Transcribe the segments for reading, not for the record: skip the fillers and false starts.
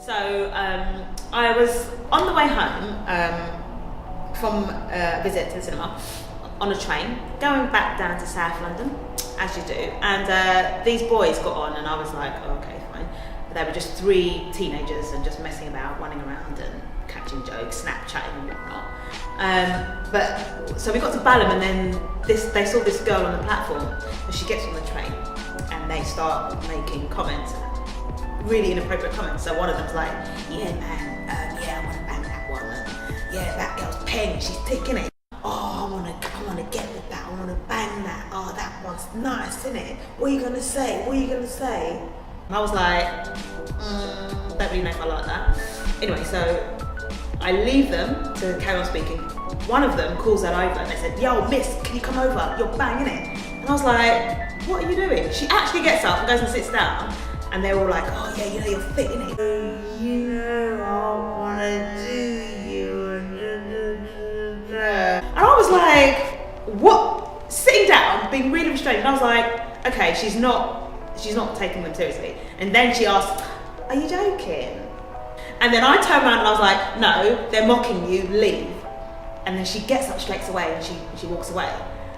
So I was on the way home from a visit to the cinema on a train, going back down to South London, as you do, and these boys got on and I was like, oh, okay, fine. But they were just 3 teenagers and just messing about, running around and catching jokes, Snapchatting and whatnot. So we got to Balham, and then they saw this girl on the platform, and she gets on the train and they start making comments, really inappropriate comments. So one of them's like, yeah man, yeah, I want to bang that one. Yeah, that girl's paying, she's taking it. Oh, I want to get with that, I want to bang that. Oh, that one's nice, isn't it? What are you gonna say? What are you gonna say? And I was like, don't really know if I like that. Anyway, so I leave them to carry on speaking. One of them calls her over and they said, yo, miss, can you come over? You're banging it. And I was like, what are you doing? She actually gets up and goes and sits down, and they're all like, oh yeah, you know you're fit, innit? You know I wanna do you. And I was like, what? Sitting down, being really restrained. And I was like, okay, she's not taking them seriously. And then she asked, are you joking? And then I turned around and I was like, no, they're mocking you, leave. And then she gets up straight away and she walks away.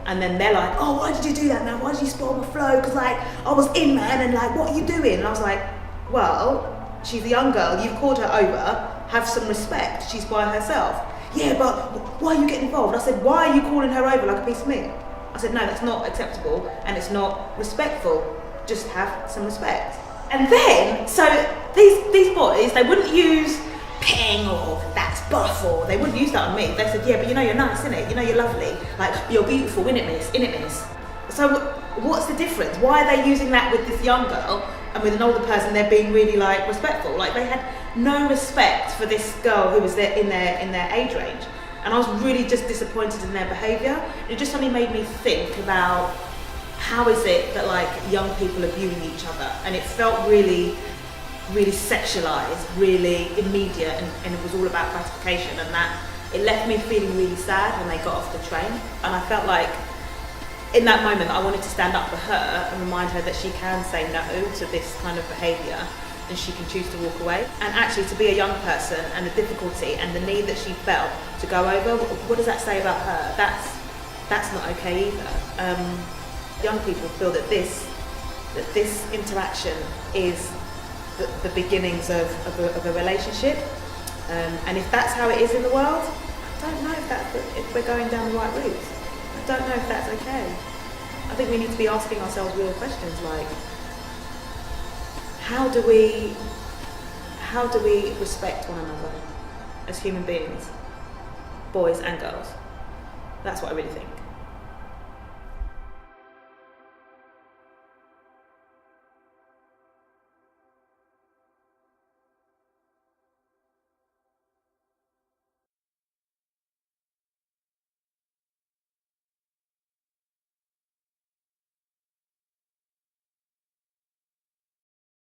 And then they're like, oh, why did you do that now? Why did you spoil my flow? Because like, I was in, man, and like, what are you doing? And I was like, well, she's a young girl, you've called her over, have some respect, she's by herself. Yeah, but why are you getting involved? I said, why are you calling her over like a piece of meat? I said, no, that's not acceptable and it's not respectful. Just have some respect. And then, so these boys, they wouldn't use ping or that's buff, or they wouldn't use that on me. They said, yeah, but you know you're nice, innit? You know you're lovely. Like, you're beautiful, innit, miss? Innit, miss? So what's the difference? Why are they using that with this young girl, and with an older person they're being really like respectful? Like, they had no respect for this girl who was in their age range. And I was really just disappointed in their behaviour. It just suddenly made me think about how is it that like young people are viewing each other, and it felt really sexualized, really immediate, and it was all about gratification, and that it left me feeling really sad when they got off the train. And I felt like in that moment I wanted to stand up for her and remind her that she can say no to this kind of behaviour, and she can choose to walk away. And actually, to be a young person and the difficulty and the need that she felt to go over, what does that say about her? That's not okay either. Young people feel that this interaction is the beginnings of a relationship, and if that's how it is in the world, I don't know if we're going down the right route. I don't know if that's okay. I think we need to be asking ourselves real questions like, how do we respect one another as human beings, boys and girls? That's what I really think.